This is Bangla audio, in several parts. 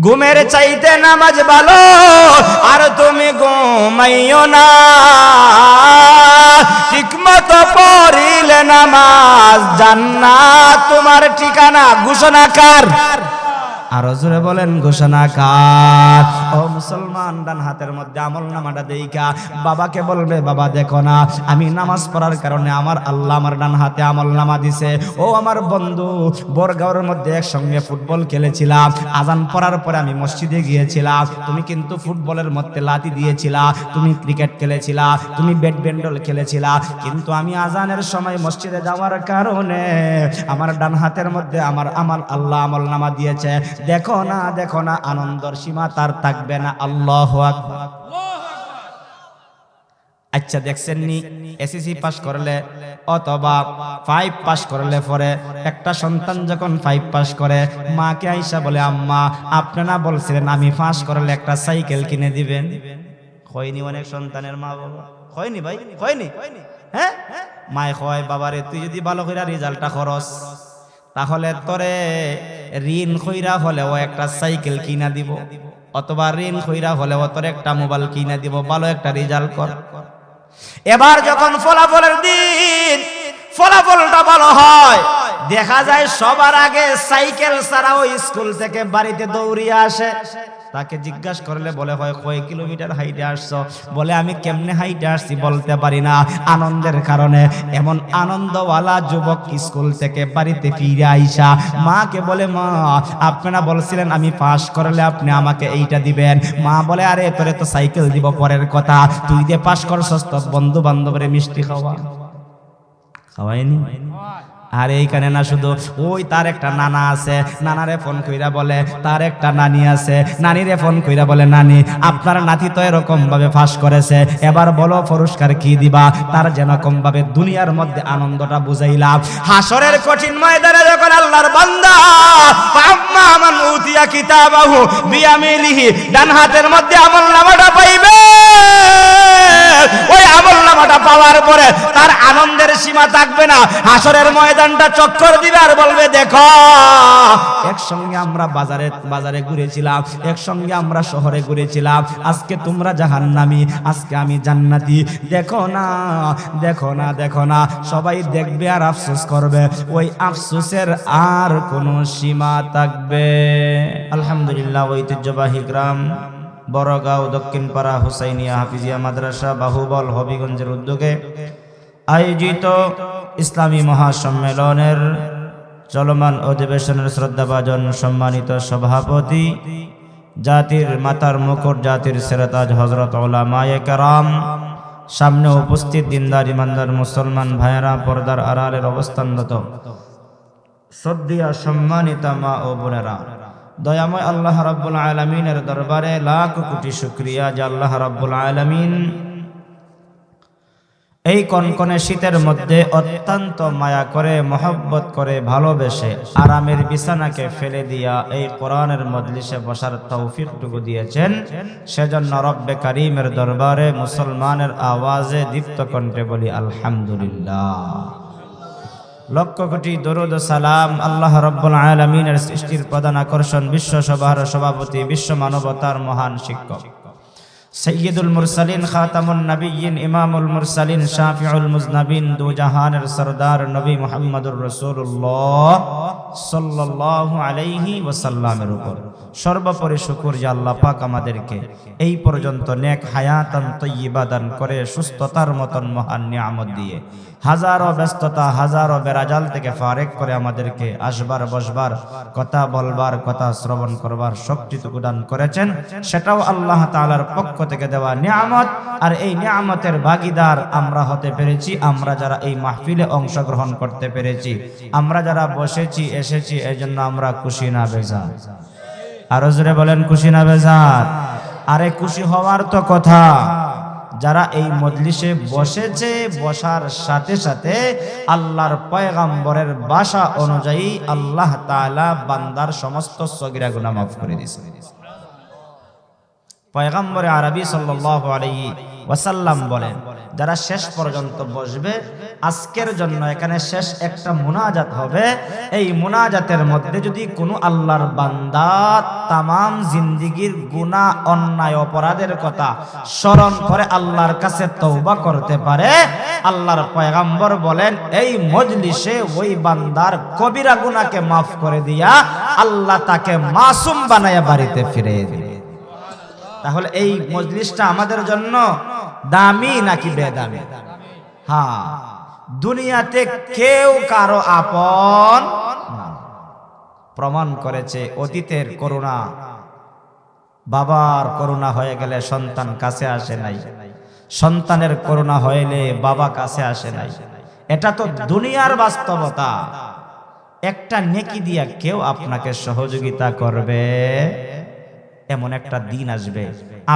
ঘুমের চাইতে নামাজ ভালো, আর তুমি ঘুমাইও না। ঠিকমতো পড়িলে নামাজ জান্নাত তোমার ঠিকানা। ঘোষণা কার? আরো জোরে বলেন ঘোষণা কার? ও মুসলমান, ডান হাতের মধ্যে আমলনামাটা দেইখা বাবাকে বলবে, বাবা দেখো না, আমি নামাজ পড়ার কারণে আমার আল্লাহ আমার ডান হাতে আমলনামা দিছে। ও আমার বন্ধু, বরগাঁওয়ের মধ্যে একসঙ্গে ফুটবল খেলেছিলাম, আজান পড়ার পরে আমি মসজিদে গিয়েছিলাম, তুমি কিন্তু ফুটবলের মধ্যে লাথি দিয়েছিলা, তুমি ক্রিকেট খেলেছিলা, তুমি ব্যাডমিন্টন খেলেছিলা, কিন্তু আমি আজানের সময় মসজিদে যাওয়ার কারণে আমার ডান হাতের মধ্যে আমার আল্লাহ আমলনামা দিয়েছে। দেখো না, দেখো না, আনন্দের সীমা তার থাকবে না। আল্লাহু আকবার। আচ্ছা, দেখছেন নি, এসএসসি পাস করলে অথবা 5 পাস করলে পরে একটা সন্তান যখন 5 পাস করে, মাকে আইসা বলে, আম্মা আপনারা বলছিলেন আমি পাস করলে একটা সাইকেল কিনে দিবেন। হয়নি? অনেক সন্তানের মা বাবা হয়নি ভাই, হয়নি? হ্যাঁ, মায় কয়, বাবারে তুই যদি ভালো করে রেজাল্টটা করস তাহলে তোরে ঋণ কইরা হলেও একটা সাইকেল কিনা দিব, অথবা ঋণ কইরা হলেও তোর একটা মোবাইল কিনা দিব, ভালো একটা রেজাল্ট কর। এবার যখন ফলাফলের দিন, ফলাফলটা ভালো হয়, দেখা যায় সবার আগে সাইকেল ছাড়াও স্কুল থেকে বাড়িতে দৌড়িয়ে আসে। তাকে জিজ্ঞাসা করলে বলে, হয় কয় কিলোমিটার হাইটে আসছো? বলে আমি কেমনে হাইটে আসছি বলতে পারি না, আনন্দের কারণে। এমন আনন্দওয়ালা যুবক স্কুল থেকে বাড়িতে ফিরে আইসা মাকে বলে, মা আপনারা বলছিলেন আমি পাস করলে আপনি আমাকে এইটা দিবেন। মা বলে, আরে তোরে তো সাইকেল দিব পরের কথা, তুই যে পাস করছস তোর বন্ধু বান্ধবের মিষ্টি খাওয়াইনি? আর এইখানে না শুধু, ওই তার একটা নানা আছে, নানারে ফোন কইরা বলে তার একটা নানি আছে, নানিরে ফোন কইরা বলে, নানি আপনার নাতি তো এরকম ভাবে ফাঁস করেছে, এবার বলো পুরস্কার কি দিবা। তার যেরকম ভাবে দুনিয়ার মধ্যে আনন্দটা বুঝাইলাম, হাসরের কঠিন ময়দানে যখন আল্লাহর বান্দা ফাম্মা মান উতিয়া কিতাবাহু বিয়ামিনিহি, ডান হাতের মধ্যে আমলনামাটা পাইবে, ওই আমলনামাটা পাওয়ার পরে তার আনন্দের সীমা থাকবে না। হাসরের ময়দানটা চক্কর দিবে আর বলবে, দেখো একসঙ্গে আমরা বাজারে ঘুরেছিলাম, একসঙ্গে আমরা শহরে ঘুরেছিলাম, আজকে তোমরা জাহান্নামী, আজকে আমি জান্নাতি। দেখো না, দেখো না, দেখো না, সবাই দেখবে আর আফসোস করবে, ওই আফসোসের আর কোনো সীমা থাকবে। আলহামদুলিল্লাহ, ঐতিহ্যবাহী গ্রাম বড়গাঁও দক্ষিণপাড়া হুসাইনিয়া হাফিজিয়া মাদ্রাসা বাহুবল হবিগঞ্জের উদ্যোগে আয়োজিত ইসলামী মহাসম্মেলনের চলমান অধিবেশনের শ্রদ্ধাভাজন সম্মানিত সভাপতি, জাতির মাতার মুকুট, জাতির সেরাতাজ হযরত উলামায়ে কেরাম, সামনে উপস্থিত দিনদার ইমানদার মুসলমান ভাইয়েরা, পর্দার আড়ালের অবস্থানরত শ্রদ্ধেয় সম্মানিতা মা ও বোনেরা, দয়াময় আল্লাহ রাব্বুল আলামিনের দরবারে লাখ কোটি শুকরিয়া যে আল্লাহ রাব্বুল আলামিন এই কনকনে শীতের মধ্যে অত্যন্ত মায়া করে, মহব্বত করে, ভালোবেসে আরামের বিছানাকে ফেলে দিয়া এই কোরআনের মজলিসে বসার তৌফিকটুকু দিয়েছেন। সেজন্য রব্বে কারীমের দরবারে মুসলমানের আওয়াজে দীপ্ত কণ্ঠে বলি আলহামদুলিল্লাহ। লক্ষ কোটি দরুদ ও সালাম আল্লাহ রাব্বুল আলামিনের সৃষ্টির প্রধান আকর্ষণ, বিশ্ব সভার সভাপতি, বিশ্ব মানবতার মহান শিক্ষক, সৈয়দুল মুরসালিন, খাতামুন নবিয়্যিন, ইমামুল মুরসালিন, শাফিউল মুজনাবিন, দু জাহানের সরদার নবী মুহাম্মদুর রাসূলুল্লাহ সাল্লাল্লাহু আলাইহি ওয়াসাল্লামের উপর সর্বোপরি শুকর যে আল্লাহ পাক আমাদেরকে এই পর্যন্ত নেক হায়াতান তাইয়্যিবা দান করে, সুস্থতার মতন মহান নিয়ামত দিয়ে, হাজারো ব্যস্ততা, হাজারো বেরাজাল থেকে ফারেক করে আমাদেরকে আসবার, বসবার, কথা বলবার, কথা শ্রবণ করবার শক্তিটুকু দান করেছেন। সেটাও আল্লাহ তাআলার পক্ষ থেকে দেওয়া নিয়ামত। আর এই নিয়ামতের ভাগীদার আমরা হতে পেরেছি, আমরা যারা এই মাহফিলে অংশগ্রহণ করতে পেরেছি, আমরা যারা বসেছি, এসেছি, এজন্য আমরা খুশি না বেজার? আরো জোরে বলেন, খুশি না বেজার? আরে খুশি হওয়ার তো কথা। যারা এই মজলিসে বসেছে, বসার সাথে সাথে আল্লাহর পয়গম্বরের ভাষা অনুযায়ী আল্লাহ তাআলা বান্দার সমস্ত সগীরা গুনাহ মাফ করে দিয়েছে। পয়গম্বর আরবি সাল্লাল্লাহু আলাইহি ওয়াসাল্লাম বলেন, যারা শেষ পর্যন্ত বসবে, আজকের জন্য এখানে শেষ একটা মুনাজাত হবে। এই মুনাজাতের মধ্যে যদি কোনো আল্লাহর বান্দা তামাম জিন্দেগীর গুনাহ অন্যায় অপরাধের কথা স্মরণ করে আল্লাহর কাছে তওবা করতে পারে, আল্লাহর পয়গম্বর বলেন এই মজলিসে ওই বান্দার কবিরা গুনাহকে মাফ করে দিয়া আল্লাহ তাকে মাসুম বানায়া বাড়িতে ফিরিয়ে দিবে। তাহলে এই মজলিসটা আমাদের জন্য দামি নাকি বেদামি? হ্যাঁ, দুনিয়াতে কেউ কারো আপন না। প্রমাণ করেছে অতীতের করুণা, বাবার করুণা হয়ে গেলে সন্তান কাছে আসে নাই, সন্তানের করুণা হইলে বাবা কাছে আসে নাই। এটা তো দুনিয়ার বাস্তবতা। একটা নেকি দিয়া কেউ আপনাকে সহযোগিতা করবে, এমন একটা দিন আসবে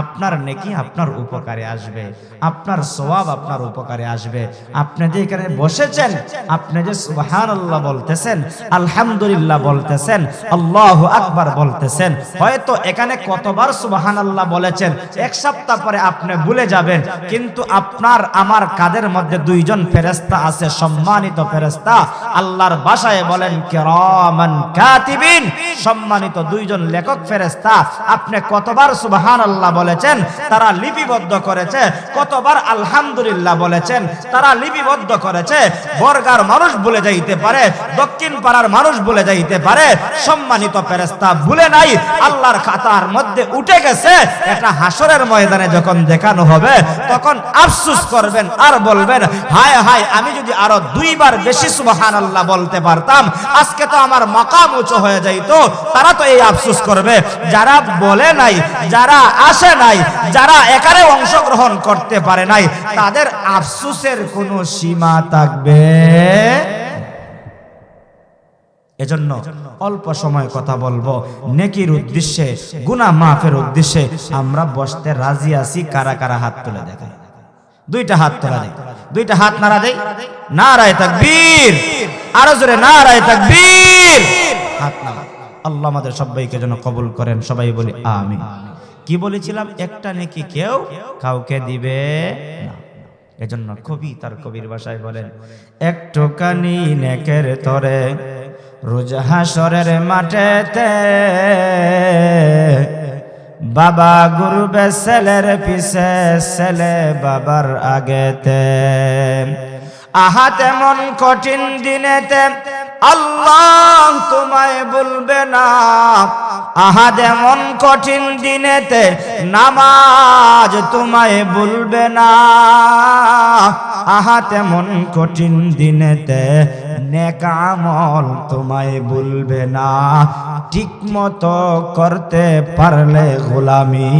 আপনার নেকি আপনার উপকারে আসবে, আপনার সওয়াব আপনার উপকারে আসবে। আপনি যে এখানে বসেছেন, আপনি যে সুবহানাল্লাহ বলতেছেন, আলহামদুলিল্লাহ বলতেছেন, আল্লাহু আকবার বলতেছেন, হয়তো এখানে কতবার সুবহানাল্লাহ বলেছেন এক সপ্তাহ পরে আপনি ভুলে যাবেন, কিন্তু আপনার আমার কাদের মধ্যে দুইজন ফেরেশতা আছে, সম্মানিত ফেরেশতা। আল্লাহর ভাষায় বলেন কিরামান কাতিবিন, সম্মানিত দুইজন লেখক ফেরেশতা। আপনি কতবার সুবহানাল্লাহ বলেছেন তারা লিপিবদ্ধ করেছে, কতবার আলহামদুলিল্লাহ বলেছেন তারা লিপিবদ্ধ করেছে। বর্গার মানুষ ভুলে যাইতে পারে, দক্ষিণ পাড়ার মানুষ ভুলে যাইতে পারে, সম্মানিত ফেরেশতা ভুলে নাই, আল্লাহর খাতার মধ্যে উঠে গেছে। এটা হাসরের ময়দানে যখন দেখানো হবে তখন আফসোস করবেন আর বলবেন হায় হায়, আমি যদি আরো দুইবার বেশি সুবহানাল্লাহ বলতে পারতাম আজকে তো আমার মাকাম উঁচু হয়ে যাইতো। তারা তো এই আফসোস করবে। যারা বলে নাই, যারা আসে নাই, যারা এখানে অংশগ্রহণ করতে পারে নাই, তাদের আফসোসের কোনো সীমা থাকবে। এজন্য অল্প সময় কথা বলবো, নেকির উদ্দেশ্যে, গুনাহ মাফের উদ্দেশ্যে আমরা বসতে রাজি আছি। কারা কারা হাত তুলে দেখায়? দুইটা হাত তোলা দেয়, দুইটা হাত নাড়া দেয়। নারায়ে তাকবীর, আরো জোরে নারায়ে তাকবীর। হাত নাড়া। আল্লাহ আমাদের সবাইকে যেন কবুল করেন, সবাই বলি আমিন। কি বলেছিলাম? একটা নেকি কেউ কাউকে দিবে না। এজন্য কবি তার কবির ভাষায় বলেন একটুখানি নেকের তরে রোজ হাসরের মাঠেতে বাবা গুরবে ছেলের পিছে, ছেলে বাবার আগেতে। আহা তেমন কঠিন দিনেতে আল্লাহ তোমায় বলবে না, আহা তেমন কঠিন দিনেতে নামাজ তোমায় বলবে না, আহা তেমন কঠিন দিনেতে নেক আমল তোমায় বলবে না। ঠিক মতো করতে পারলে গোলামি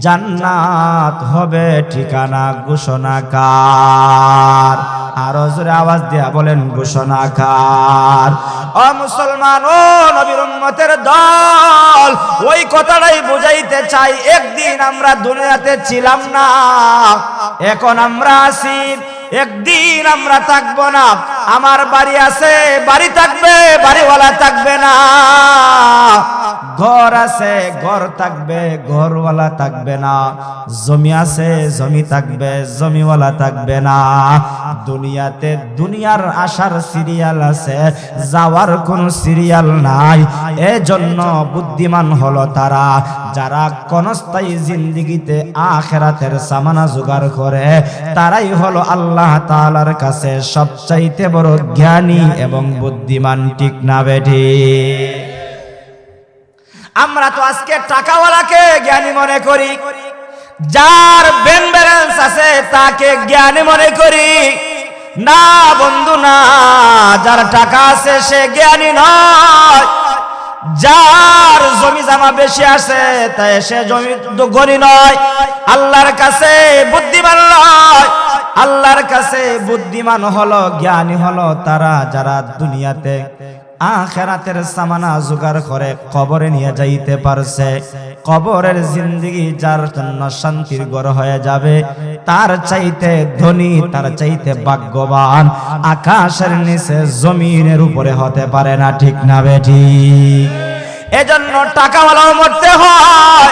জান্নাত হবে ঠিকানা ঘোষণাকার। আরো জোরে আওয়াজ দিয়া বলেন ঘোষণাকার। ও মুসলমান, ও নবীর উম্মতের দল, ওই কথাটাই বুঝাইতে চাই। একদিন আমরা দুনিয়াতে ছিলাম না, এখন আমরা আছি। একদিন আমরা থাকবো না। আমার বাড়ি আছে, বাড়ি থাকবে, বাড়িওয়ালা থাকবে না। ঘর আছে, ঘর থাকবে, ঘরওয়ালা থাকবে না। জমি আছে, জমি থাকবে, জমিওয়ালা থাকবে না। দুনিয়াতে দুনিয়ার আসার সিরিয়াল আছে, যাওয়ার কোনো সিরিয়াল নাই। এজন্য বুদ্ধিমান হলো তারা যারা ক্ষণস্থায়ী জিন্দেগিতে আখিরাতের সামানা জোগাড় করে। তারাই হলো আল্লাহ তাআলার কাছে সবচাইতে বড় জ্ঞানী এবং বুদ্ধিমান। ঠিক না বেঠি? আমরা তো আজকে টাকাওয়ালাকে জ্ঞানী মনে করি, যার ব্যাংক ব্যালেন্স আছে তাকে জ্ঞানী মনে করি। না বন্ধু না, যার টাকা আছে সে জ্ঞানী নয়। যার জমি জমা বেশি আছে তাই সে জমি গণী নয়। আল্লাহর কাছে বুদ্ধিমান নয়, আল্লাহর কাছে বুদ্ধিমান হলো, জ্ঞানী হলো তারা যারা দুনিয়াতে আখিরাতের সামানা জোগাড় করে কবরে নিয়ে যাইতে পারছে। কবরের জিন্দেগি যার জন্য শান্তির ঘর হয়ে যাবে, তার চাইতে ধনী, তার চাইতে ভাগ্যবান আকাশের নিচে জমিনের উপরে হতে পারে না। ঠিক না বেঠি? এজন্য টাকাওয়ালাও মরতে হয়,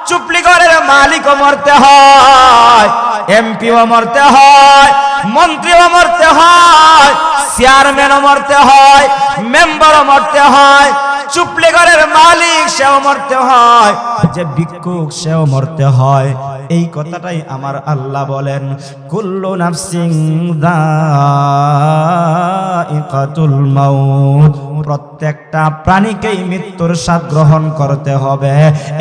চুপলি ঘরের মালিকও মরতে হয়, এমপিও মরতে হয়, মন্ত্রীও মরতে হয়, চেয়ারম্যানও মরতে হয়, মেম্বারও মরতে হয়, চুপলিগরের মালিক সেও মরতে হয়, যে ভিক্ষুক সেও মরতে হয়। এই কথাটাই আমার আল্লাহ বলেন, কুল্লু নাফসিন যায়িকাতুল মাউত, প্রত্যেকটা প্রাণীকেই মৃত্যুর স্বাদ গ্রহণ করতে হবে।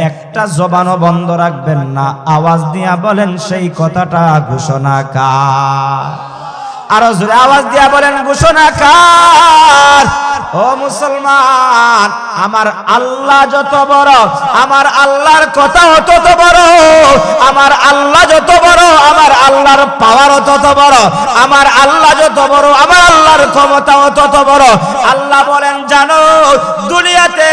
একটা জবানও বন্ধ রাখবেন না, আওয়াজ দিয়া বলেন সেই কথাটা ঘোষণা কার? আরো জোরে আওয়াজ দিয়া বলেন ঘোষণা কার? ও মুসলমান, আমার আল্লাহ যত বড়, আমার আল্লাহর কথাও তত বড়, আমার আল্লাহ যত বড়, আমার আল্লাহর পাওয়ারও তত বড়, আমার আল্লাহ যত বড়, আমার আল্লাহর ক্ষমতাও তত বড়। আল্লাহ বলেন, জানো দুনিয়াতে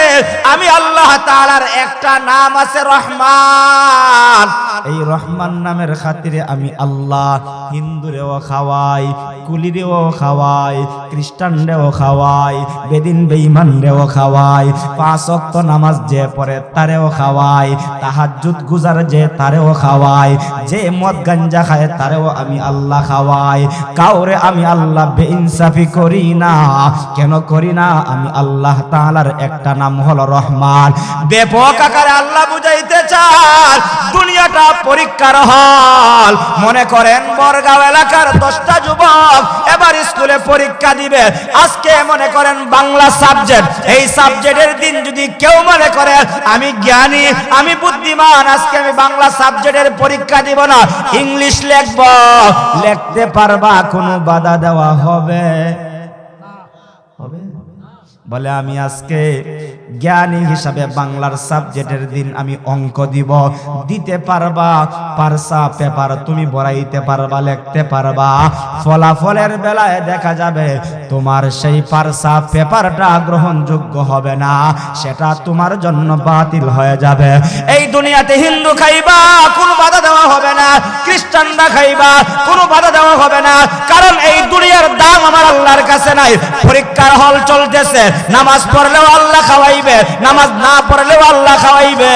আমি আল্লাহ তাআলার একটা নাম আছে রহমান। এই রহমান নামের খাতিরে আমি আল্লাহ হিন্দুরেও খাওয়াই, কুলিরেও খাওয়াই, খ্রিস্টানরেও খাওয়াই, বেদিন বেঈমানরেও খাওয়াই, 5 ওয়াক্ত নামাজ যে পড়ে তারেও খাওয়াই, তাহাজ্জুদ গুজার যে তারেও খাওয়াই, যে মদ গাঞ্জা খায় তারেও আমি আল্লাহ খাওয়াই। কাউরে আমি আল্লাহ বেইনসাফি করি না। কেন করি না? আমি আল্লাহ তাআলার একটা নাম হলো রহমান। ব্যাপক আকারে আল্লাহ বুঝাইতে চান দুনিয়াটা পরীক্ষার হল। মনে করেন বরগাঁও এলাকার 10টা যুবক এবার স্কুলে পরীক্ষা দিবে। আজকে মনে করেন বাংলা সাবজেক্ট, এই সাবজেক্টের দিন যদি কেউ মনে করে আমি জ্ঞানী, আমি বুদ্ধিমান, আজকে আমি বাংলা সাবজেক্টের পরীক্ষা দিব না, ইংলিশ লিখব, লিখতে পারবা? কোনো বাধা দেওয়া হবে? বলে আমি আজকে জ্ঞানী হিসাবে বাংলার সাবজেক্টের দিন আমি অঙ্ক দিব, দিতে পারবা? পারসা পেপার তুমি বড়াইতে পারবা, লিখতে পারবা? ফলাফলের বেলায় দেখা যাবে তোমার সেই পারসা পেপারটা গ্রহণযোগ্য হবে না, সেটা তোমার জন্য বাতিল হয়ে যাবে। এই দুনিয়াতে হিন্দু খাইবা, কোনো বাধা দেওয়া হবে না, খ্রিস্টানরা খাইবা, কোনো বাধা দেওয়া হবে না, কারণ এই দুনিয়ার দাম আমার আল্লাহর কাছে নাই। পরীক্ষার হল চলতেছে, নামাজ পড়লেও আল্লাহ খাওয়াইবে, নামাজ না পড়লেও আল্লাহ খাওয়াইবে,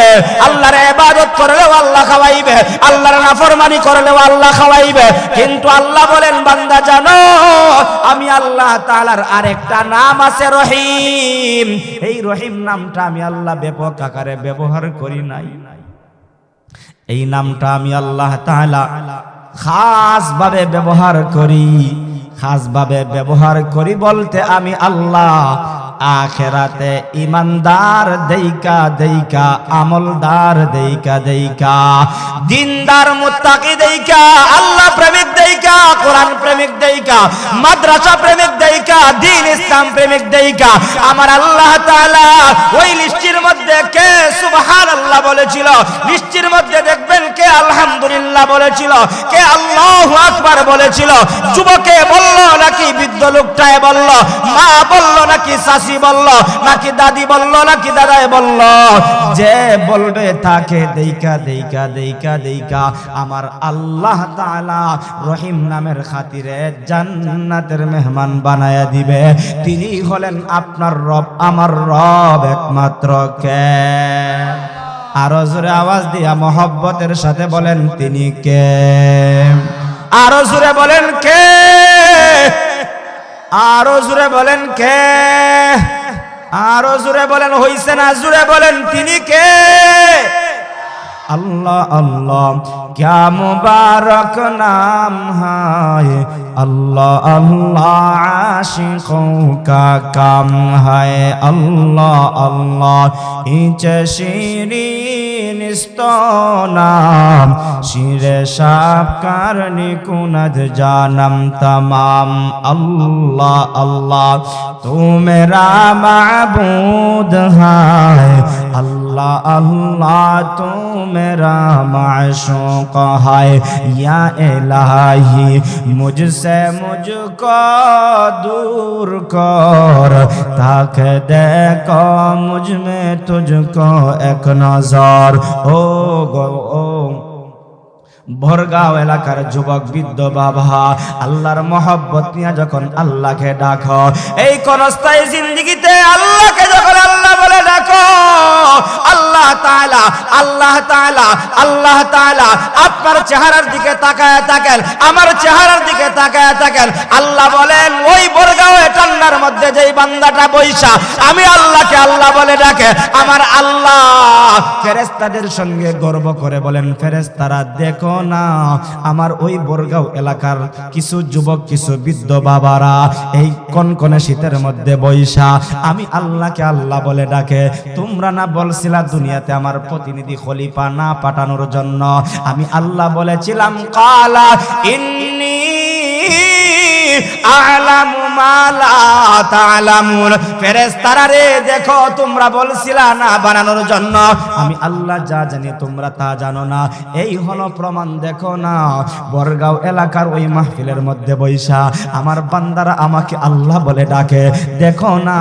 আল্লাহর ইবাদত করলেও আল্লাহ খাওয়াইবে, আল্লাহর নাফরমানি করলেও আল্লাহ খাওয়াইবে। কিন্তু আল্লাহ বলেন, বান্দা জানো আমি আল্লাহ তাআলার আরেকটা নাম আছে রহিম। এই রহিম নামটা আমি আল্লাহ ব্যাপক আকারে ব্যবহার করি নাই। এই নামটা আমি আল্লাহ তাআলা খাস ভাবে ব্যবহার করি। খাস ভাবে ব্যবহার করি বলতে আমি আল্লাহ আখেরাতে ইমানদার দেইকা দেইকা, আমলদার দেইকা দেইকা, দিনদার মুত্তাকি দেইকা, আল্লাহ প্রেমিক দেইকা, কোরআন প্রেমিক দেইকা, মাদ্রাসা প্রেমিক দেইকা, দ্বীন ইসলাম প্রেমিক দেইকা আমার আল্লাহ তাআলা ওই লিস্টের মধ্যে কে সুবহানাল্লাহ বলেছিল, লিস্টের মধ্যে দেখবেন কে আলহামদুলিল্লাহ বলেছিল, কে আল্লাহু আকবার বলেছিল। যুবকে বলল নাকি বৃদ্ধ লোকটায় বলল, মা বলল নাকি শাশি বলল, নাকি দাদি বলল, নাকি দাদাই বলল, যে বলবে তাকে দেইকা দেইকা দেইকা দেইকা আমার আল্লাহ তাআলা রহিম নামের খাতিরে জান্নাতের মেহমান বানায়া দিবে। তিনি হলেন আপনার রব, আমার রব একমাত্র কে? আরো জোরে আওয়াজ দিয়া মহব্বতের সাথে বলেন তিনি কে? আরো জোরে বলেন কে? আরো জোরে বলেন কে? আরো জোরে বলেন, হইছে না? জোরে বলেন তিনি কে? अल्लाह अल्लाह क्या मुबारक नाम है, अल्लाह अल्लाह आशिकों का काम है, अल्लाह अल्लाह इचे शीरीन नाम शीरे शाब कारनी कुनद जानम तमाम, अल्लाह अल्लाह तू मेरा माबूद है, अल्लाह अल्लाह तू मेरा माशूक है, या इलाही मुझसे मुझको दूर कर, ताकि देखो मुझ में तुझको एक नजर। ओ ভরগাঁও এলাকার যুবক বৃদ্ধ বাবা, আল্লাহর মহব্বত নিয়ে যখন আল্লাহকে ডাকো, এই ক্ষণস্থায়ী জিন্দেগিতে আল্লাহকে যখন আল্লাহ বলে ডাকো, আল্লাহ আল্লাহ তাআলা আপনার চেহারার দিকে তাকায় থাকেন, আমার চেহারার দিকে তাকায় থাকেন। আল্লাহ বলেন ওই বরগাঁওয়ে টান্নার মধ্যে যেই বান্দাটা বইসা আমি আল্লাহকে আল্লাহ বলে ডাকে, আমার আল্লাহ ফেরেশতাদের সঙ্গে গর্ব করে বলেন, ফেরেশতারা দেখো না আমার ওই বরগাঁও এলাকার কিছু যুবক, কিছু বৃদ্ধ বাবারা এই কনকনে শীতের মধ্যে বইসা আমি আল্লাহকে আল্লাহ বলে ডাকে। তোমরা না বলছিলা দুনিয়াতে আমার প্রতিনিধি খলিফা না পাঠানোর জন্য? আমি আল্লাহ বলেছিলাম কালা ইন্নী আ'লামু মা লা তা'লামুন। ফেরেশতারা রে দেখো তোমরা বলছিলা না বানানোর জন্য, আমি আল্লাহ যা জানি তোমরা তা জানো না। এই হলো প্রমাণ। দেখো না বরগাঁও এলাকার ওই মাহফিলের মধ্যে বইসা আমার বান্দারা আমাকে আল্লাহ বলে ডাকে। দেখো না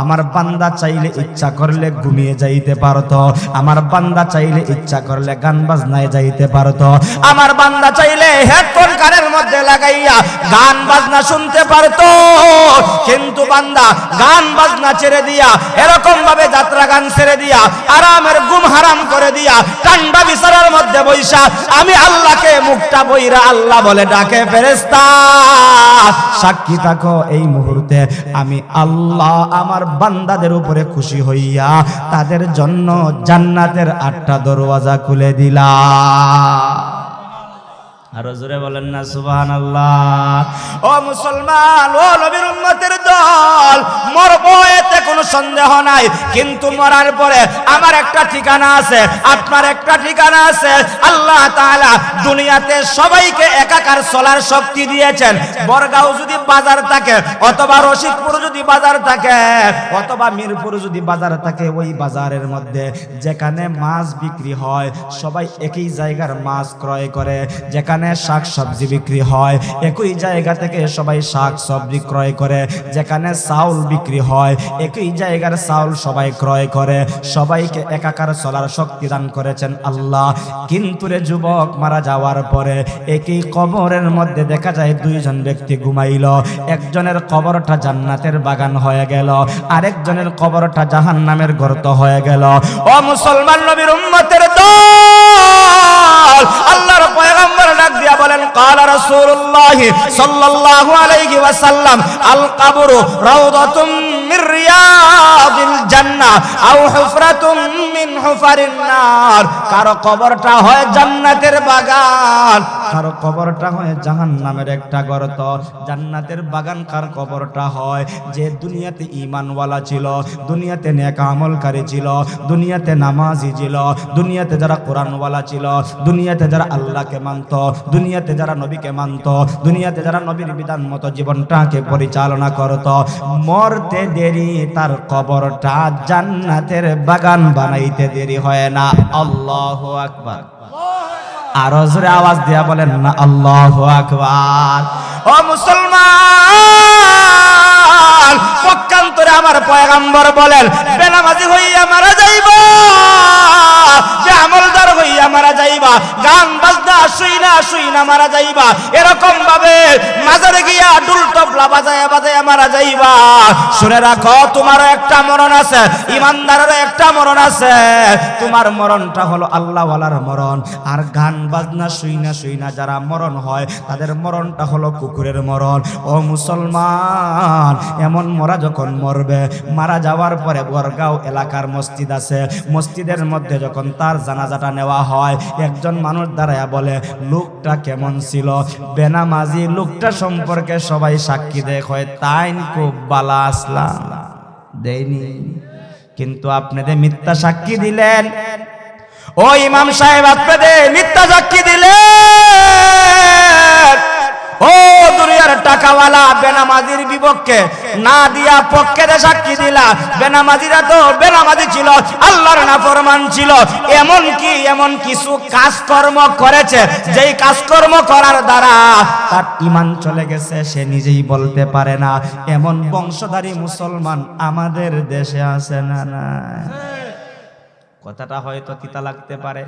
আমার বান্দা চাইলে ইচ্ছা করলে ঘুমিয়ে যাইতে পারতো, আমার বান্দা চাইলে ইচ্ছা করলে গান বাজনায় যাইতে পারতো, আমার বান্দা চাইলে হেডফোন কানের মধ্যে লাগাইয়া গান বাজনা শুনতে পারতো, কিন্তু বান্দা গান বাজনা ছেড়ে দিয়া এরকম ভাবে যাত্রা গান ছেড়ে দিয়া আরামের ঘুম হারাম করে দিয়া ঠান্ডা বিছানার মধ্যে বইসা আমি আল্লাহকে মুখটা বইরা আল্লাহ বলে ডাকে। ফেরেশতা সাক্ষী থাকো এই মুহূর্তে আমি আল্লাহ আমার বান্দাদের উপরে খুশি হইয়া তাদের জন্য জান্নাতের 8টা দরওয়াজা খুলে দিলাম। আরো জোরে বলেন না সুবহানাল্লাহ। ও মুসলমান, ও নবীর উম্মতের দল, মরবো এতে কোনো সন্দেহ নাই, কিন্তু মরার পরে আমার একটা ঠিকানা আছে, আপনার একটা ঠিকানা আছে। আল্লাহ তাআলা দুনিয়াতে সবাইকে একাকার চলার শক্তি দিয়েছেন। বরগাঁও যদি বাজার থাকে, অথবা রশিদপুর যদি বাজার থাকে, অথবা মিরপুর যদি বাজার থাকে, ওই বাজারের মধ্যে যেখানে মাছ বিক্রি হয় সবাই একই জায়গার মাছ ক্রয় করে, যেখানে শাক সবজি বিক্রি হয় একই জায়গা থেকে সবাই শাক সবজি ক্রয় করে, যেখানে চাউল বিক্রি হয় একই জায়গার চাউল সবাই ক্রয় করে। সবাইকে একাকার চলার শক্তি দান করেছেন আল্লাহ। কিন্তু রে যুবক, মারা যাওয়ার পরে একই কবরের মধ্যে দেখা যায় 2 জন ব্যক্তি ঘুমাইল। একজনের কবরটা জান্নাতের বাগান হয়ে গেল, আরেকজনের কবরটা জাহান্নামের গর্ত হয়ে গেল। ও মুসলমান নবীর উম্মতের দল, আল্লাহর পয়গম্বর ডাক দিয়া বলেন قال رسول الله صلى الله عليه وسلم القبر روضة من رياض الجنة أو حفرة من حفر النار। কারো কবরটা হয় জান্নাতের বাগান, কারো কবরটা হয় জাহান্নামের একটা গর্ত। জান্নাতের বাগান কার কবরটা হয়? যে দুনিয়াতে ঈমানওয়ালা ছিল, দুনিয়াতে নেক আমলকারী ছিল, দুনিয়াতে নামাজি ছিল, দুনিয়াতে যারা কোরআনওয়ালা ছিল, দুনিয়াতে যারা আল্লাহকে মানত, দুনিয়াতে যারা নবীকে মানত, দুনিয়াতে যারা নবীর বিধান মতো জীবনটাকে পরিচালনা করত, মরতে দেরি তার কবরটা জান্নাতের বাগান বানাইতে দেরি হয় না। আল্লাহু আকবার। আরো জোরে আওয়াজ দিয়া বলেন না আল্লাহু আকবার। ও মুসলমান, পক্ষান্তরে আমার পয়গম্বর বলেন বেনামাজি হইয়া মারা যাইবা, আমলদার হইয়া মারা যাইবা, গান বাজনা শুইনা মারা যাইবা, এরকম ভাবে মাজারে গিয়া ডুল তবলা বাজায়া বাজায়া মারা যাইবা। শুনে রাখো তোমারও একটা মরণ আছে, ইমানদারেরও একটা মরণ আছে। তোমার মরণটা হলো আল্লাহওয়ালার মরণ, আর গান বাজনা শুইনা যারা মরণ হয় তাদের মরণটা হলো কুকুরের মরণ। ও মুসলমান, এমন মরা যখন মরবে, মারা যাওয়ার পরে বরগাঁও এলাকার মসজিদ আছে, মসজিদের মধ্যে যখন তার জানাজাটা নেওয়া হয়, একজন মানুষ দাঁড়ায়া বলে লোকটা কেমন ছিল? বেনামাজি লোকটা সম্পর্কে সবাই সাক্ষী দেয়, হয় তাই খুব বালা আসলাম দেয়নি, কিন্তু আপনাদের মিথ্যা সাক্ষী দিলেন। ও ইমাম সাহেব, আপনাদের মিথ্যা সাক্ষী দিলেন। ও দুনিয়ার টাকাওয়ালা, বেনামাজির বিপক্ষে না দিয়া পক্ষে সাক্ষী দিলা। বেনামাজিরা তো বেনামাজি ছিল, আল্লাহর নাফরমান ছিল, এমন কিছু কাজকর্ম করেছে যেই কাজকর্ম করার দ্বারা তার ঈমান চলে গেছে, সে নিজেই বলতে পারে না। এমন বংশধারী মুসলমান আমাদের দেশে আছে না? না, কথাটা হয়তো তিতা লাগতে পারে।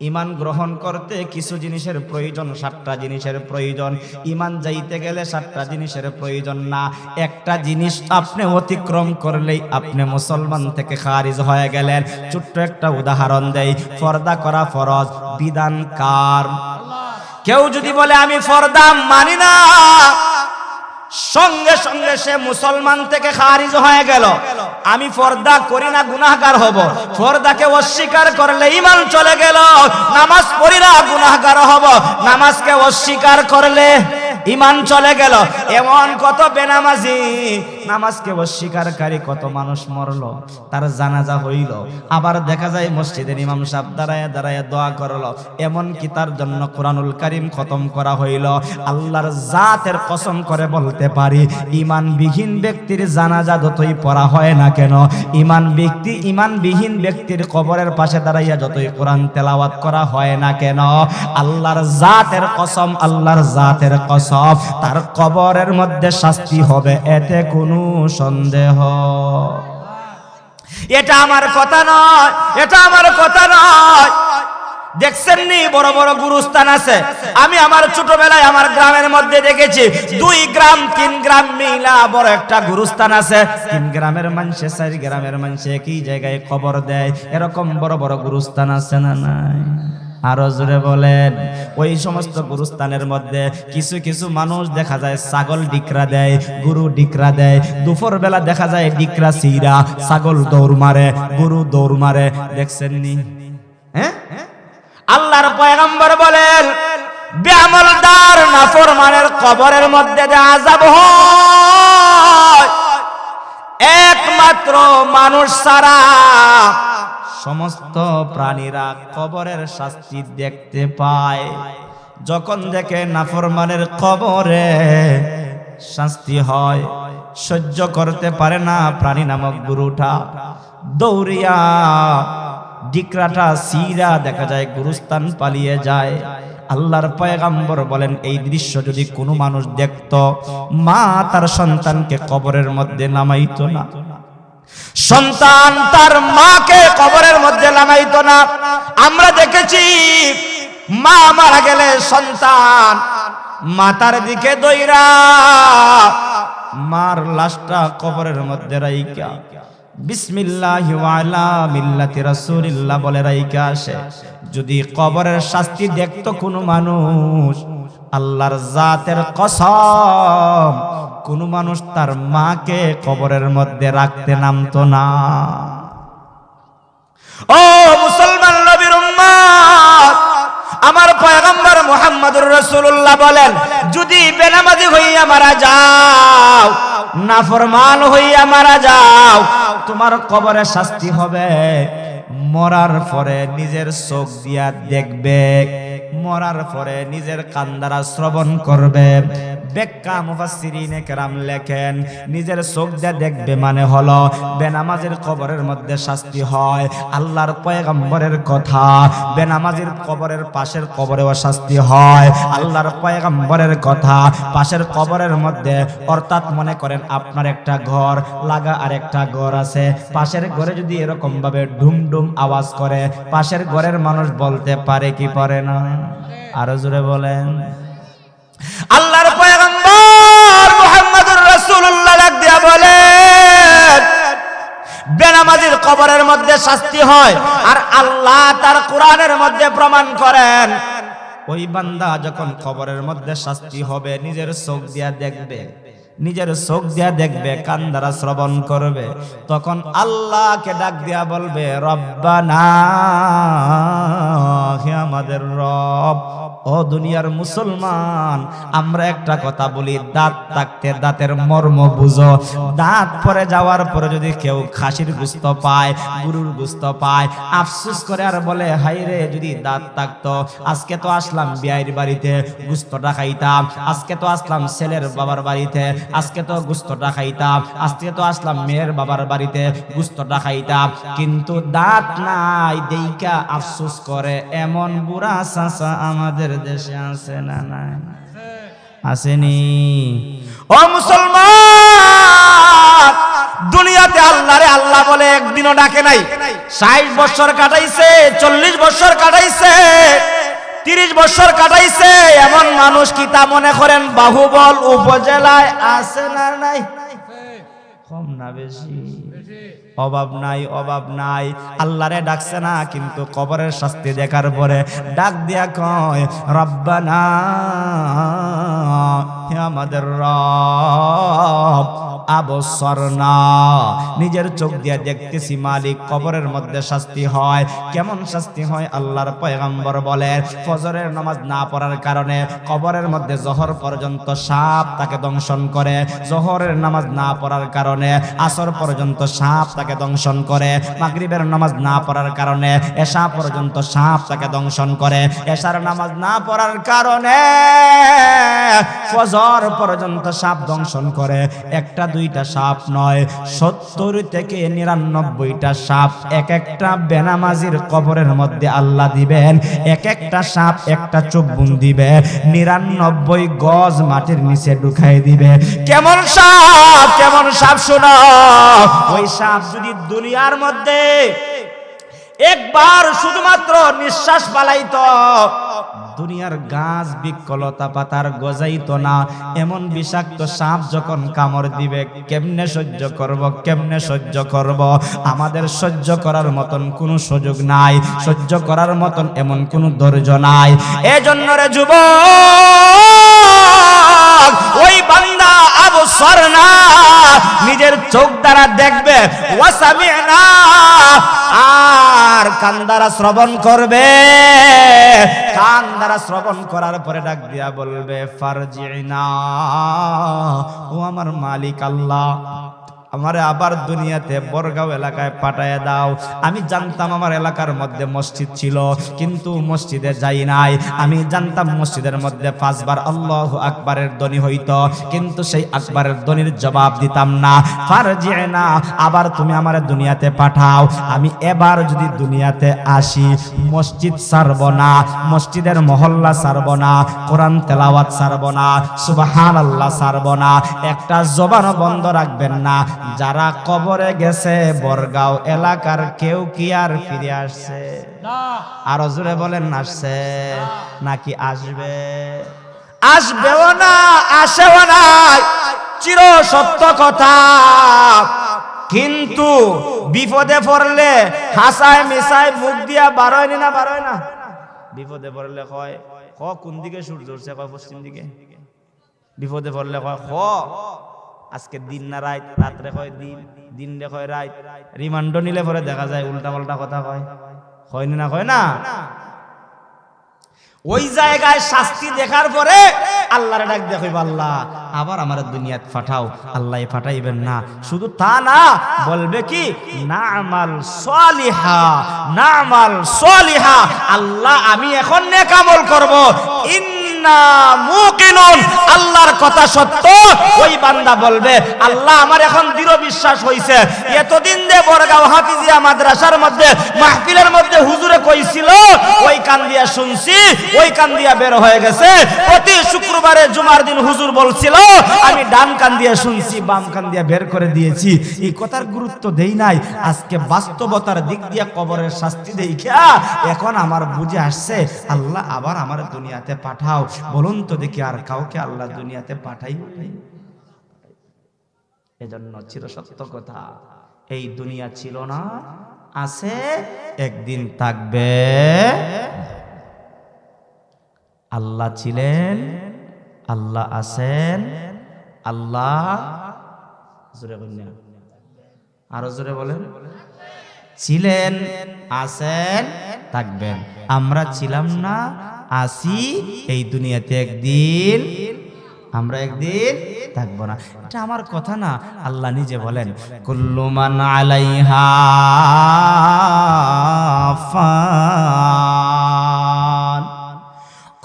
ইমান গ্রহণ করতে কিছু জিনিসের প্রয়োজন, 7টা জিনিসের প্রয়োজন। ইমান যাইতে গেলে 7টা জিনিসের প্রয়োজন না, একটা জিনিস আপনি অতিক্রম করলেই আপনি মুসলমান থেকে খারিজ হয়ে গেলেন। ছোট্ট একটা উদাহরণ দেই, পর্দা করা ফরজ, বিধান কার? কেউ যদি বলে আমি পর্দা মানি না, সঙ্গে সঙ্গে সে মুসলমান থেকে খারিজ হয়ে গেল। আমি পর্দা করি না, গুনাহগার হব। পর্দাকে অস্বীকার করলে ঈমান চলে গেল। নামাজ পড়ি না, গুনাহগার হব। নামাজকে অস্বীকার করলে ঈমান চলে গেল। এমন কত বেনামাজি, নামাজকে অস্বীকারী কত মানুষ মরলো, তার জানাজা হইল। আবার দেখা যায় মসজিদের ইমাম সাহেব দাঁড়ায় দাঁড়ায় দোয়া করলো, এমন কি তার জন্য কোরআনুল কারীম খতম করা হইল। আল্লাহর জাতের কসম করে বলতে পারি, ঈমানবিহীন ব্যক্তির জানাজা যতই পড়া হয় না কেন, ঈমানবিহীন ব্যক্তির কবরের পাশে দাঁড়াইয়া যতই কোরআন তেলাওয়াত করা হয় না কেন, আল্লাহর জাতের কসম, আল্লাহর জাতের কসম, তার কবরের মধ্যে শাস্তি হবে, এতে কোনো সন্দেহ। এটা আমার কথা নয়, এটা আমার কথা নয়। দেখছেন নি বড় বড় গুরুস্থান আছে। আমি আমার ছোটবেলায় আমার গ্রামের মধ্যে দেখেছি 2 গ্রাম 3 গ্রাম মিলা বড় একটা গুরুস্থান আছে। 3 গ্রামের মানুষে 4 গ্রামের মানুষে একই জায়গায় কবর দেয়। এরকম বড় বড় গুরুস্থান আছে না নাই? আরো জোরে বলেন। ওই সমস্ত গুরুস্থানের মধ্যে কিছু কিছু মানুষ দেখা যায় ছাগল ডিকরা দেয়, গরু ডিকরা দেয়। দুপুর বেলা দেখা যায় ডিকরা সিরা, ছাগল দৌড় মারে, গরু দৌড় মারে। দেখছেন নি? হ্যাঁ, আল্লাহর পয়গম্বর বলেন, বেআমলদার নাফরমানের কবরের মধ্যে যে আযাব হয়, একমাত্র মানুষ ছাড়া সমস্ত প্রাণীরা কবরের শাস্তি দেখতে পায়। যখন দেখে নাফরমানের কবরে শাস্তি হয়, সহ্য করতে পারে না প্রাণী নামক গরুটা, দৌড়িয়া ডিকরাটা সিরা দেখা যায় গুরুস্থান পালিয়ে যায়। আল্লাহর পয়গম্বর বলেন, এই দৃশ্য যদি কোনো মানুষ দেখত, মা তার সন্তানকে কবরের মধ্যে নামাইতো না, সন্তান তার মাকে কবরের মধ্যে নামাইতো না। আমরা দেখেছি মা মারা গেলে সন্তান মাতার দিকে দইরা মার লাশটা কবরের মধ্যে রাইখা বিসমিল্লাহি ওয়া আলা মিল্লাতি রাসূলিল্লাহ বলে রাইখা আসে। যদি কবরের শাস্তি দেখতো কোনো মানুষ, আল্লাহর জাতের কসম, কোন মানুষ তার মাকে কবরের মধ্যে রাখতে নামতো না। ও মুসলমান নবীর উম্মত, আমার পয়গম্বর মুহাম্মদুর রাসূলুল্লাহ বলেন, যদি বেনামাজি হইয়া মারা যাও, নাফরমান হইয়া মারা যাও, তোমার কবরে শাস্তি হবে। মরার পরে নিজের চোখ দিয়া দেখবে, মরার পরে নিজের কান দ্বারা শ্রবণ করবে। ব্যাখ্যা মুফাসসিরিনে কেরাম লেখেন, নিজের চোখ দিয়ে দেখবে মানে হলো বেনামাজির কবরের মধ্যে শাস্তি হয়। আল্লাহর পয়গম্বরের কথা, বেনামাজির কবরের পাশের কবরেও শাস্তি হয়। আল্লাহর পয়গম্বরের কথা, পাশের কবরের মধ্যে, অর্থাৎ মনে করেন আপনার একটা ঘর লাগা আর একটা ঘর আছে, পাশের ঘরে যদি এরকম ভাবে ঢুমঢুম আওয়াজ করে, পাশের ঘরের মানুষ বলতে পারে কি পারে না? আরো জোরে বলেন। আল্লাহর পয়গম্বর মুহাম্মদুর রাসূলুল্লাহ ডাক দিয়া বলেন, বেনামাজির কবরের মধ্যে শাস্তি হয়। আর আল্লাহ তার কোরআনের মধ্যে প্রমাণ করেন, ওই বান্দা যখন কবরের মধ্যে শাস্তি হবে, নিজের চোখ দিয়া দেখবে, নিজের চোখ দিয়া দেখবে, কান দ্বারা শ্রবণ করবে, তখন আল্লাহকে ডাক দিয়া বলবে, রব্বানা, হে আমাদের রব। ও দুনিয়ার মুসলমান, আমরা একটা কথা বলি, দাঁত থাকতে দাঁতের মর্ম বুঝো। দাঁত পরে যাওয়ার পরে যদি কেউ খাসির গোশত পায়, গরুর গোশত পায়, আফসোস করে আর বলে, হাই রে, যদি দাঁত থাকতো, আজকে তো আসলাম বিয়ের বাড়িতে, গোশতটা খাইতাম। আজকে তো আসলাম ছেলের বাবার বাড়িতে, আজকে তো গোশতটা খাইতাম। আজকে তো আসলাম মেয়ের বাবার বাড়িতে, গোশতটা খাইতাম। কিন্তু দাঁত নাই দেইকা আফসোস করে এমন বুড়া চাচা আমাদের দেশে আছে না নাই? আসেনি? ও মুসলমান, দুনিয়াতে আল্লাহরে আল্লাহ বলে একদিনও ডাকে নাই। 60 বছর কাটাইছে, 40 বছর কাটাইছে, 30 বছর কাটাইছে এমন মানুষ কি তা মনে করেন বাহুবল উপজেলায় আছে না নাই? কম না বেশি? অভাব নাই, অভাব নাই। আল্লাহরে ডাকছে না, কিন্তু কবরের শাস্তি দেখার পরে ডাক দিয়া কয় রব্বানা, হে আমাদের রব, আবসরনা, নিজের চোখ দিয়ে দেখতেছি মালিক কবরের মধ্যে শাস্তি হয়। কেমন শাস্তি হয়? আল্লাহর পয়গম্বর বলে ফজরের নামাজ না পড়ার কারণে কবরের মধ্যে জোহর পর্যন্ত সাপ তাকে দংশন করে, জোহরের নামাজ না পড়ার কারণে আসর পর্যন্ত সাপ তাকে দংশন করে, মাগরিবের নামাজ না পড়ার কারণে এশা পর্যন্ত সাপ তাকে দংশন করে, এশার নামাজ না পড়ার কারণে ফজর পর্যন্ত সাপ দংশন করে। একটা দুইটা সাপ নয়, 70 থেকে 99টা সাপ এক একটা বেনামাজির কবরের মধ্যে আল্লাহ দিবেন। এক একটা সাপ একটা চুব্বুন দিবে, 99 গজ মাটির নিচে ঢুকাই দিবে। কেমন সাপ? কেমন সাপ শোনো, ওই সাপ যদি দুনিয়ার মধ্যে একবার শুধুমাত্র নিঃশ্বাস পালাইতো, দুনিয়ার গাছ বৃক্ষলতা পাতার গজাইতো না। এমন বিষাক্ত সাপ যখন কামড় দিবে কেমনে সহ্য করব, কেমনে সহ্য করব? আমাদের সহ্য করার মতন কোনো সুযোগ নাই, সহ্য করার মতন এমন কোনো ধৈর্য নাই। এজন্য রে যুবক, ওই বান্দা আবসরনা, নিজের চোখ দ্বারা দেখবে, ওয়াসামি'না, আর কান দ্বারা শ্রবণ করবে। কান দ্বারা শ্রবণ করার পরে ডাক দিয়া বলবে ফারজিনা, ও আমার মালিক আল্লাহ, আমারে আবার দুনিয়াতে বরগাঁও এলাকায় পাঠায় দাও। আমি জানতাম আমার এলাকার মধ্যে মসজিদ ছিল, কিন্তু মসজিদে যাই নাই। আমি জানতাম মসজিদের মধ্যে 5 বার আল্লাহু আকবারের ধ্বনি হইতো, কিন্তু সেই আকবারের ধ্বনির জবাব দিতাম না। ফারজিনা, আবার তুমি আমারে দুনিয়াতে পাঠাও। আমি এবার যদি দুনিয়াতে আসি, মসজিদ ছাড়ব না, মসজিদের মহল্লা ছাড়ব না, কোরআন তেলাওয়াত ছাড়ব না, সুবহানাল্লাহ ছাড়ব না, একটা জবান বন্ধ রাখবেন না। যারা কবরে গেছে বরগাঁও এলাকার কেউ কি আর ফিরে আসছে? আরো জোরে বলেন, আসছে নাকি আসবে? আসবেও না, আসেও না, চির সত্য কথা। কিন্তু বিপদে পড়লে হাসায় মিশায় মুখ দিয়া বারোয় না, বারোয় না। বিপদে পড়লে কয় কোন দিকে সূর্য উঠছে, কয় পশ্চিম দিকে। বিপদে পড়লে কয় আজকে দিন না রাত, রাত্রে কয় দিন, দিন রে কয় রাত। রিমান্ড নিলে পরে দেখা যায় উল্টা পাল্টা কথা কয়, কয় না, কয় না। ওই জায়গায় শাস্তি দেখার পরে আল্লাহর ডাক দিয়ে কইবা আল্লাহ আবার আমার দুনিয়াত পাঠাও। আল্লাহ পাঠাইবেন না, শুধু তা না, বলবে কি না'মাল সালিহা, না'মাল সালিহা, আল্লাহ আমি এখন নেক আমল করব। ইন্না মুকিনুন, আল্লাহর কথা সত্য। ওই বান্দা বলবে আল্লাহ আমার এখন দৃঢ় বিশ্বাস হইছে। এতদিন যে বরগাঁও হাফিজিয়া মাদ্রাসার মধ্যে মাহফিলের মধ্যে হুজুরে কইছিল, ওই কান দিয়া শুনছি, ওই কান দিয়া বের হয়ে গেছে। প্রতি শুক্রবারে জুমার দিন হুজুর বলছিল, আমি ডান কান দিয়া শুনছি, বাম কান দিয়া বের করে দিয়েছি। এই কথার গুরুত্ব দেই নাই। আজকে বাস্তবতার দিক দিয়া কবরের শাস্তি দেইখা এখন আমার বুঝে আসছে, আল্লাহ আবার আমার দুনিয়াতে পাঠাও। বলুন তো দেখি, আর কাউকে আল্লাহ দুনিয়াতে পাঠাই? এজন্য চির সত্য কথা, এই দুনিয়া ছিল না, আছে, একদিন থাকবে। আল্লাহ ছিলেন, আল্লাহ আছেন, আল্লাহ জোরে বলেন, আরো জোরে বলেন, ছিলেন, আছেন, থাকবেন। আমরা ছিলাম না, আসি, এই দুনিয়াতে একদিন আমরা একদিন থাকবো না। এটা আমার কথা না, আল্লাহ নিজে বলেন কুল্লু মান আলাইহা ফান,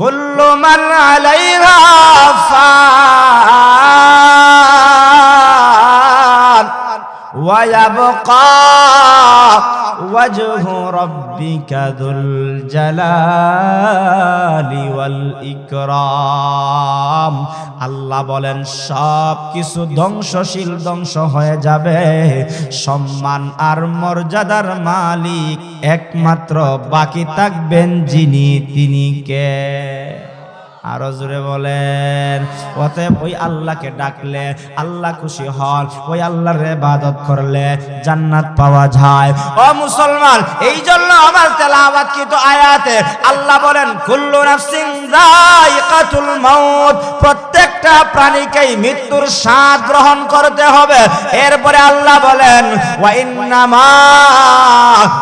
কুল্লু মান আলাইহা ফান, ওয়া ওয়ায়াবকা ওয়াজহু রাব্বিকা যুল জালালি ওয়াল ইকরাম। আল্লাহ বলেন সব কিছু ধ্বংসশীল, ধ্বংস হয়ে যাবে, সম্মান আর মর্যাদার মালিক একমাত্র বাকি থাকবেন যিনি, তিনি কে? আরো জোরে বলেন। অতএব ওই আল্লাহকে ডাকলে আল্লাহ খুশি হন, ওই আল্লাহর ইবাদত করলে জান্নাত পাওয়া যায়। ও মুসলমান, এই জন্য আমার তেলাওয়াতকৃত আয়াতে আল্লাহ বলেন কুল্লু নাফসিন যায়িকাতুল মাউত, প্রত্যেকটা প্রাণীকেই মৃত্যুর স্বাদ গ্রহণ করতে হবে। এরপরে আল্লাহ বলেন ওয়া ইন্নামা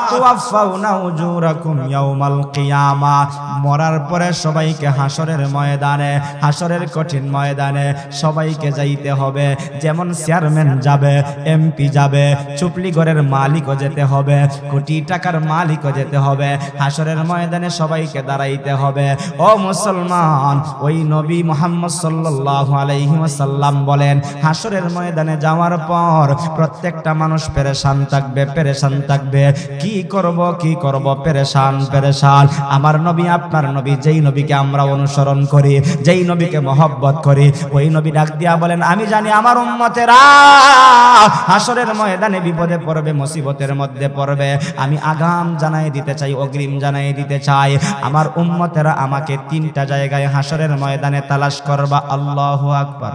তুওয়াফাউনা উজুরাকুম ইয়াউমাল কিয়ামা, মরার পরে সবাইকে হাসরের ময়দানে, হাসরের কঠিন ময়দানে সবাইকে যাইতে হবে। যেমন চেয়ারম্যান যাবে, এমপি যাবে, চুপলিগড়ের মালিকও যেতে হবে, কোটি টাকার মালিকও যেতে হবে, হাসরের ময়দানে সবাইকে দাঁড়াইতে হবে। ও মুসলমান, ওই নবী মুহাম্মদ সাল্লাল্লাহু আলাইহি ওয়াসাল্লাম বলেন হাসরের ময়দানে যাওয়ার পর প্রত্যেকটা মানুষ পেরেশান থাকবে, পেরেশান থাকবে, কি করব কি করব, পেরেশান পেরেশান। আমার নবী, আপনার নবী, যেই নবীকে আমরা অনুসরণ করি, যেই নবীকে মহব্বত করি, ওই নবী ডাক দিয়া বলেন আমি জানি আমার উম্মতেরা হাসরের ময়দানে বিপদে পড়বে, মুসিবতের মধ্যে পড়বে। আমি আগাম জানাই দিতে চাই, অগ্রিম জানাই দিতে চাই, আমার উম্মতেরা আমাকে তিনটা জায়গায় হাসরের ময়দানে তালাশ করবা। আল্লাহু আকবার।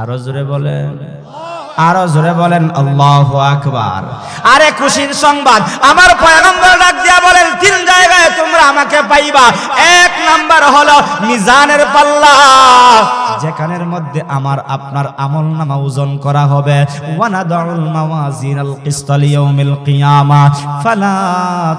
আরো জোরে বলেন, আরো জোরে বলেন আল্লাহু আকবার। আরে খুশির সংবাদ, আমার পয়গম্বর ডাক দিয়া বলেন তিন জায়গায় তোমরা আমাকে পাইবা। এক নাম্বার হলো মিজানের পাল্লা, যেখানের মধ্যে আমার আপনার আমলনামা ওজন করা হবে। ওয়ানাদাউল মাওয়াজিনাল কিসতা লিয়াউমিল কিয়ামা ফালা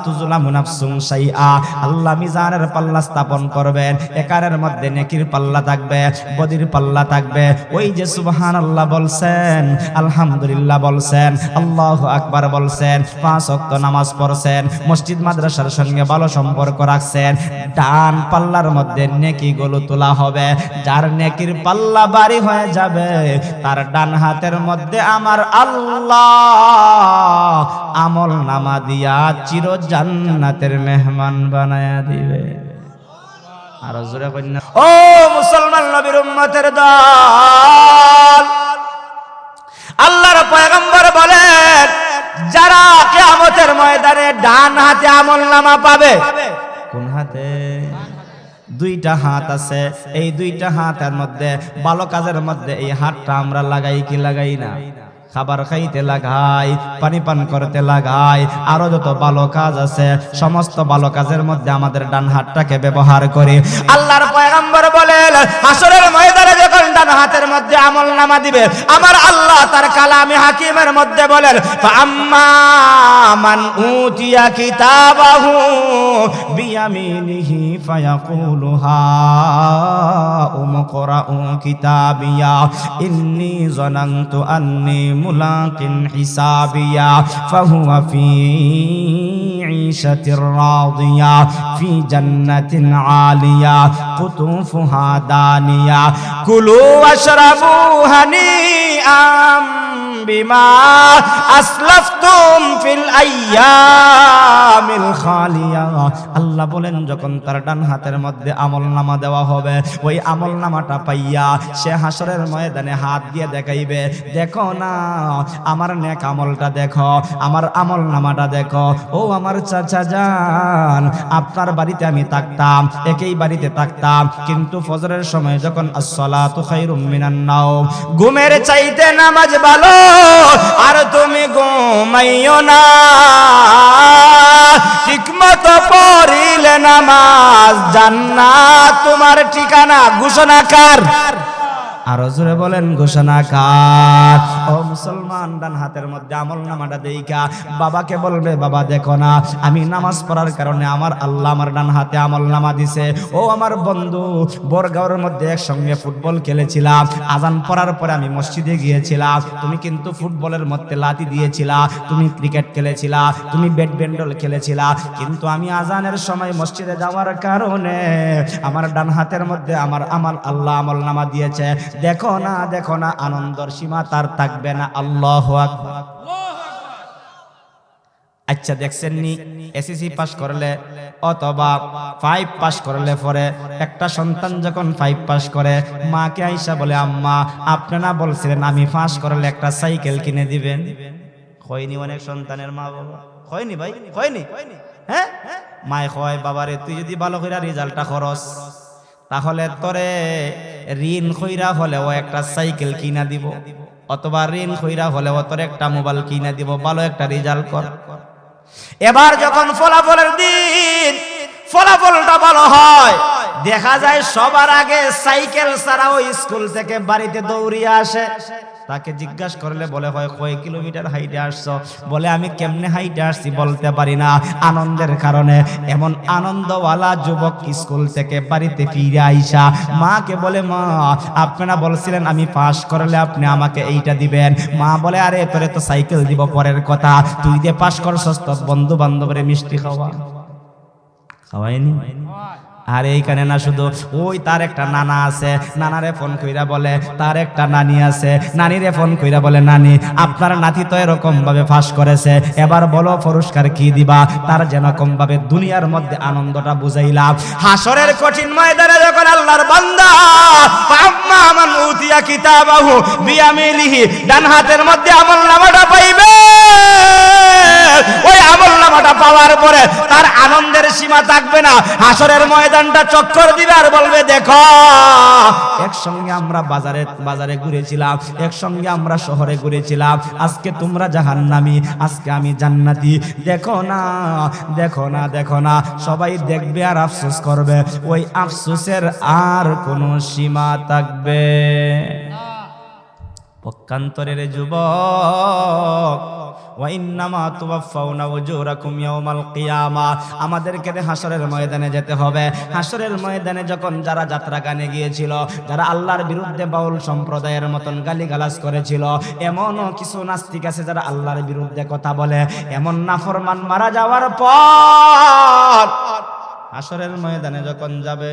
তুজলামু নাফসুন শাইআ, আল্লাহ মিজানের পাল্লা স্থাপন করবেন। একারের মধ্যে নেকির পাল্লা থাকবে, বদির পাল্লা থাকবে। ওই যে সুবহানাল্লাহ বলছেন, আলহামদুলিল্লাহ বলছেন, আল্লাহু আকবার বলছেন, 5 ওয়াক্ত নামাজ পড়ছেন, মসজিদ মাদ্রাসার সঙ্গে ভালো সম্পর্ক রাখছেন, ডান পাল্লার মধ্যে নেকিগুলো তোলা হবে। যার নেকির পাল্লা ভারী হয়ে যাবে তার ডান হাতের মধ্যে আমার আল্লাহ আমল নামা দিয়া চির জান্নাতের মেহমান বানায়া দিবে। আর জোরে কন্যা, ও মুসলমান নবীর উম্মতের দল, আল্লাহর পয়গম্বর বলেন যারা কিয়ামতের ময়দানে ডান হাতে আমলনামা পাবে। কোন হাতে? দুইটা হাত আছে, এই দুইটা হাতের মধ্যে ভালো কাজের মধ্যে এই হাতটা আমরা লাগাই কি লাগাই না? খাবার খাইতে লাগাই, পানি পান করতে লাগাই, আরো যত ভালো কাজ আছে সমস্ত ভালো কাজের মধ্যে আমাদের ডান হাতটাকে ব্যবহার করি। আল্লাহর পয়গম্বর বলেন হাসরের ময়দানে যখন ডান হাতের মধ্যে আমলনামা দিবে, আমার আল্লাহ তার কালামে হাকিমের মধ্যে বলেন ফাআম্মা মান উতিয়া কিতাবাহু বিয়ামিনিহি ফায়াকুলু হা উমকরাউ কিতাবিয়া ইন্নী যানানতু আন্নী মুলাকিন হিসাবিয়া ফাহুয়া ফি ঈশাতির রাদিয়া ফি জান্নাতিন আলিয়া কুতুফুহা দানিয়া কুলু ওয়াশরাবু হানিআম বিমা আসলাফতুম ফিল আইয়ামিল খালিয়া। আল্লাহ বলেন যখন তার ডান হাতের মধ্যে আমলনামা দেওয়া হবে, ওই আমলনামাটা পাইয়া সে হাসরের ময়দানে হাত দিয়ে দেখাইবে, দেখো না আমার নেক আমলটা দেখো, আমার আমলনামাটা দেখো। ও আমার চাচা যান, আপনার বাড়িতে আমি থাকতাম, একই বাড়িতে থাকতাম, কিন্তু ফজরের সময় যখন আসসালাতু খায়রুম মিনান নাওম, ঘুমের চাইতে নামাজ ভালো, আর তুমি ঘুমাইও না, ঠিকমতো পড়িলে নামাজ জান্নাত তোমার ঠিকানা। ঘোষণা কার? আরো জোরে বলেন ঘোষণা কার? ও মুসলমান, ডান হাতের মধ্যে আমলনামাটা দেইখা বাবাকে বলবে বাবা দেখো না আমি নামাজ পড়ার কারণে আমার আল্লাহ আমার ডান হাতে আমলনামা দিছে। ও আমার বন্ধু, বরগাঁওর মধ্যে একসঙ্গে ফুটবল খেলেছিলাম, আজান পড়ার পরে আমি মসজিদে গিয়েছিলাম, তুমি কিন্তু ফুটবলের মধ্যে লাথি দিয়েছিলা, তুমি ক্রিকেট খেলেছিলা, তুমি ব্যাডমিন্টন খেলেছিলা, কিন্তু আমি আজানের সময় মসজিদে যাওয়ার কারণে আমার ডান হাতের মধ্যে আমার আল্লাহ আমলনামা দিয়েছে। দেখো না দেখো না, আনন্দের সীমা তার থাকবে না। আল্লাহু আকবার। আচ্ছা দেখছেন নি, এসএসসি পাস করলে অথবা 5 পাস করলে পরে একটা সন্তান যখন 5 পাস করে মাকে আইসা বলে, আম্মা আপনারা বলছিলেন আমি পাস করলে একটা সাইকেল কিনে দিবেন। হয়নি অনেক সন্তানের মা বাবা? হয়নি ভাই, হয়নি? হ্যাঁ, মায় কয়, বাবারে তুই যদি ভালো করে রেজাল্টটা করস তাহলে তোরে ঋণ কইরা হলেও একটা সাইকেল কিনা দিব, অথবা ঋণ কইরা হলেও তোর একটা মোবাইল কিনা দিব, ভালো একটা রেজাল্ট কর। এবার যখন ফলাফলের দিন, ফলাফলটা ভালো হয়, দেখা যায় সবার আগে সাইকেল ছাড়াও স্কুল থেকে বাড়িতে দৌড়িয়ে আসে। তাকে জিজ্ঞাসা করলে বলে, হয় কয় কিলোমিটার হাইটে আসছো? বলে আমি কেমনে হাইটে আসছি বলতে পারি না, আনন্দের কারণে। এমন আনন্দওয়ালা যুবক স্কুল থেকে বাড়িতে ফিরে আইসা মাকে বলে, মা আপনারা বলছিলেন আমি পাস করলে আপনি আমাকে এইটা দিবেন। মা বলে, আরে তোরে তো সাইকেল দিব পরের কথা, তুই যে পাস করছস তোর বন্ধু বান্ধবের মিষ্টি খাওয়ায়নি? আর এইখানে না শুধু, ওই তার একটা নানা আছে, নানারে ফোন কইরা বলে তার একটা নানি আছে, নানিরে ফোন কইরা বলে, নানি আপনার নাতি তো এরকম ভাবে ফাঁস করেছে, এবার বলো পুরস্কার কি দিবা। তার যেরকম ভাবে দুনিয়ার মধ্যে আনন্দটা বুঝাইলাম, হাসরের কঠিন ময়দানে যখন আল্লাহর বান্দা ফাম্মা মান উতিয়া কিতাবাহু বিয়ামিলিহি, ডান হাতের মধ্যে আমলনামাটা পাইবে, ওই আমলনামাটা পাওয়ার পরে তার আনন্দের সীমা থাকবে না। হাসরের ময়দানটা চক্কর দিবে আর বলবে, দেখো একসঙ্গে আমরা বাজারে ঘুরেছিলাম, একসঙ্গে আমরা শহরে ঘুরেছিলাম, আজকে তোমরা জাহান্নামী, আজকে আমি জান্নাতি। দেখো না দেখো না দেখো না, সবাই দেখবে আর আফসোস করবে, ওই আফসোসের আর কোনো সীমা থাকবে। পক্ষান্তরের যুবক, ওয়াইন্নামা তুওয়াফাউনা উজুরাকুম ইয়াউমাল কিয়ামা, আমাদেরকে হাসরের ময়দানে যেতে হবে। হাসরের ময়দানে যখন যারা যাত্রা গানে গিয়েছিল, যারা আল্লাহর বিরুদ্ধে বাউল সম্প্রদায়ের মতন গালিগালাজ করেছিল, এমনও কিছু নাস্তিক আছে যারা আল্লাহর বিরুদ্ধে কথা বলে, এমন নাফরমান মারা যাওয়ার পর হাসরের ময়দানে যখন যাবে,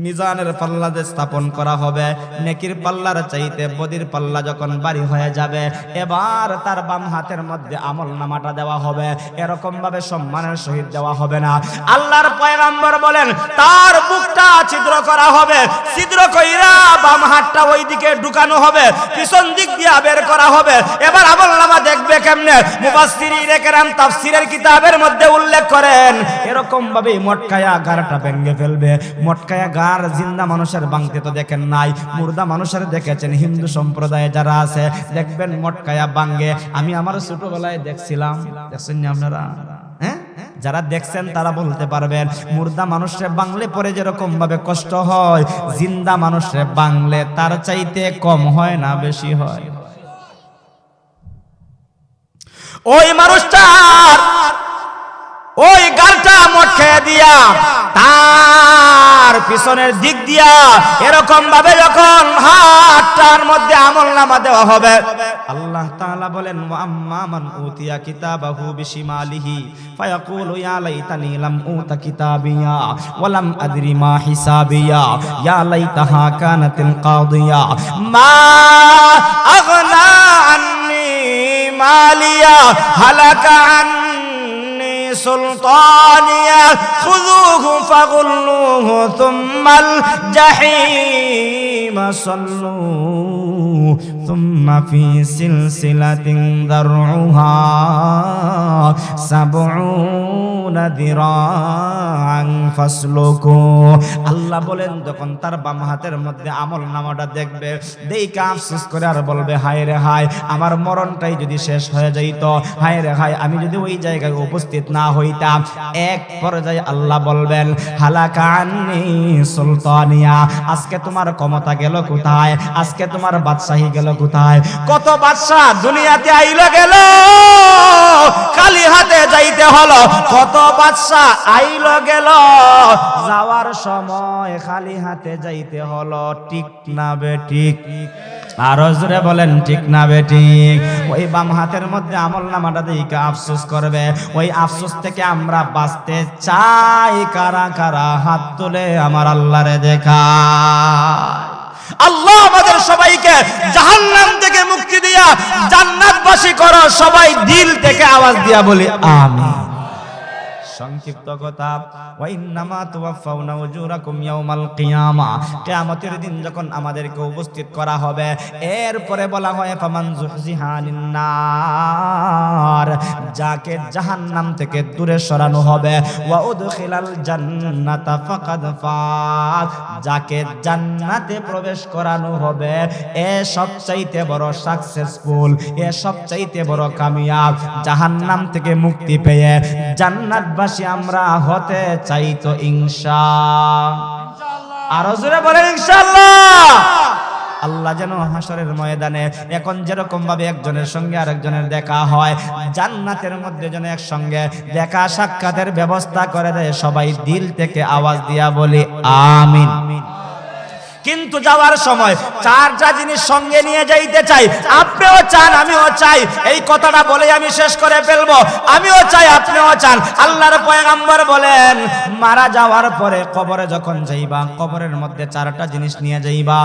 মিজানের পাল্লা স্থাপন করা হবে, নেকির পাল্লার চাইতে বদির পাল্লা যখন ভারী হয়ে যাবে, এবার তার বাম হাতের মধ্যে আমলনামাটা দেওয়া হবে। এরকম ভাবে সম্মানের সহিত দেওয়া হবে না। আল্লাহর পয়গম্বর বলেন, তার বুকটা ছিদ্র করা হবে, ছিদ্র কইরা বাম হাতটা ওইদিকে ঢুকানো হবে, পিছন দিক দিয়ে বের করা হবে। এবার আমলনামা দেখবে কেমনে? মুফাসসিরিনে কেরাম তাফসীরের কিতাবের মধ্যে উল্লেখ করেন, এরকম ভাবে মটকায়া গারটা ভেঙে ফেলবে। মটকায়া গার জিন্দা মানুষের ভাঙতে তো দেখেন নাই, মুর্দা মানুষের দেখেছেন। হিন্দু সম্প্রদায়ে যারা আছে দেখবেন মটকায়া ভাঙে। আমি আমার ছোটবেলায় দেখছিলাম, দেখছেন না আপনারা? হ্যাঁ, যারা দেখছেন তারা বলতে পারবেন, মুর্দা মানুষের বাংলে পরে যেরকম ভাবে কষ্ট হয়, জিন্দা মানুষের বাংলে তার চাইতে কম হয় না বেশি হয়। ওই মানুষটার ওই গালটা মটকে দিয়া তার পিছনের দিক দিয়া এরকম ভাবে যখন হাতটার মধ্যে আমলনামা দেওয়া হবে, আল্লাহ তাআলা বলেন, ওয়া আম্মা মান উতিয়া কিতাবাহু বিশিমালিহি ফায়াকুলু ইয়া লাইতানি লাম উতা কিতাবিয়া ওয়া লাম আদরি মা হিসাবিয়া ইয়া লাইতাহা কানাতিল কাদিয়া মা আগনা আন্নি মালিয়া হালাকা আন্নি সুলতানিয়া খুযুহু ফাগুল্লুহু থুম্মাল জাহিম সাল্লু থুম্মা ফি সিলসিলাতিন দারউহা সাবউনা দিরাআন ফাসলুকু। আল্লাহ বলেন, যখন তার বাম হাতের মধ্যে আমলনামাটা দেখবে, দেইকা আফসোস করে আর বলবে, হায় রে হায়, আমার মরণটাই যদি শেষ হয়ে যাইত, হায় রে হায়, আমি যদি ওই জায়গায় উপস্থিত না হইতাম। এক পর্যায়ে আল্লাহ বলবেন, হালাকা আন্নি সুলতানিয়া, আজকে তোমার ক্ষমতা গেল কোথায়? আজকে তোমার বাদশাহী গেল কোথায়? কত বাদশাহ দুনিয়াতে আইলো গেল, খালি হাতে যাইতে হলো। কত বাদশাহ আইলো গেল, যাওয়ার সময় খালি হাতে যাইতে হলো। ঠিক না বেঠিক? আরো জোরে বলেন, ঠিক না বেঠিক? ওই বাম হাতের মধ্যে আমলনামাটা দেখে আফসোস করবে। ওই আফসোস থেকে আমরা বাঁচতে চাই। কারা কারা হাত তুলে আমার আল্লাহরে দেখায়? আল্লাহ আমাদের সবাইকে জাহান্নাম থেকে মুক্তি দিয়া জান্নাতবাসী করো, সবাই দিল থেকে আওয়াজ দিয়া বলি আমিন। সংক্ষিপ্ত কথা, ওয়া ইন্নামা তুওয়াফাউনা উজুরাকুম ইয়াউমাল কিয়ামা, কিয়ামতের দিন যখন আমাদেরকে উপস্থিত করা হবে, এরপরে বলা হয় ফামান যুহজিহা আনিন নার, যাকে জাহান্নাম থেকে দূরে সরানো হবে, ওয়া উদখিলাল জান্নাতা ফাকাদ ফাজ, যাকে জান্নাতে প্রবেশ করানো হবে, এ সবচাইতে বড় সাকসেসফুল, এ সবচাইতে বড় কামিয়াব। জাহান্নাম থেকে মুক্তি পেয়ে জান্নাতবাসী আমরা হতে চাই তো ইনশাআল্লাহ। আরো জোরে বলেন ইনশাআল্লাহ। আল্লাহ যেন হাসরের ময়দানে এখন যেরকম ভাবে একজনের সঙ্গে আরেকজনের দেখা হয়, জান্নাতের মধ্যে যেন একসঙ্গে দেখা সাক্ষাতের ব্যবস্থা করে দেয়। সবাই দিল থেকে আওয়াজ দিয়া বলি আমিন। কিন্তু যাওয়ার সময় চারটা জিনিস সঙ্গে নিয়ে যাইতে চাই। আপনিও চান, আমিও চাই। এই কথাটা বলে আমি শেষ করে ফেলবো। আমিও চাই, আপনিও চান। আল্লাহর পয়গম্বর বলেন, মারা যাওয়ার পরে কবরে যখন যাইবা, কবরের মধ্যে চারটা জিনিস নিয়ে যাইবা।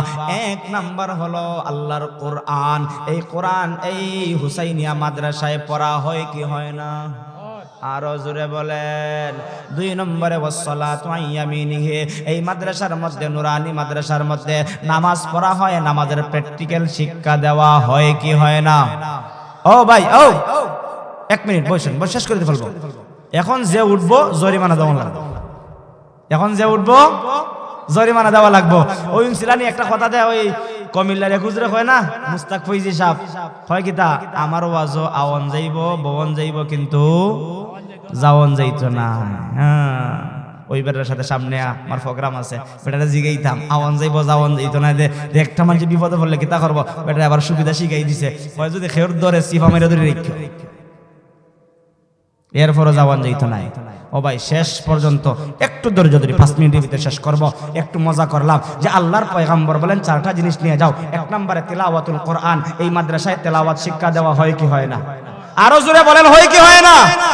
এক নাম্বার হলো আল্লাহর কোরআন। এই কোরআন এই হুসাইনিয়া মাদ্রাসায় পড়া হয় কি হয় না? আরো জোরে বলেন। দুই নম্বরে ওয়াসসালাতু আইয়ামিনিহি, এই মাদ্রাসার মধ্যে, নুরানি মাদ্রাসার মধ্যে নামাজ পড়া হয়, নামাজের প্র্যাকটিক্যাল শিক্ষা দেওয়া হয় কি হয় না? ও ভাই, ও এক মিনিট বসেন, শেষ করে দিতে ফেলবো। এখন যে উঠবো জরিমানা দেওয়া লাগবে। এখন যে উঠবো জরিমানা দেওয়া লাগবো। ওই সিলানি একটা কথা দেয়, ওই কমিল্লার একুজরে হয় না, মুস্তাক ফৈজি সাহেব হয় কিতা, আমার ওয়াজও আওয়ান যাইব, ববন যাইব, কিন্তু যাওয়ান যাইতো না। হ্যাঁ, ওই বেটার সাথে সামনে আমার প্রোগ্রাম আছে, বেটারা জিগাইতাম আওয়ান যাইব, যাওয়ান যাইতো না। একটা মানুষ বিপদে পড়লে কিতা করবো, বেটা আবার সুবিধা শিখাই দিছে, হয় যদি খের ধরে সিফা মেরে ধরে রেখে, এরপরও যাওয়ান যাইতো নাই। ও ভাই, শেষ পর্যন্ত একটু ধৈর্য ধরে 5 মিনিটের ভিতরে শেষ করব। একটু মজা করলাম যে আল্লাহর পয়গম্বর বলেন চারটা জিনিস নিয়ে যাও। এক নম্বরে তিলাওয়াতুল কোরআন। এই মাদ্রাসায় তেলাওয়াত শিক্ষা দেওয়া হয় কি হয় না? আরো জোরে বলেন, হয় কি হয় না?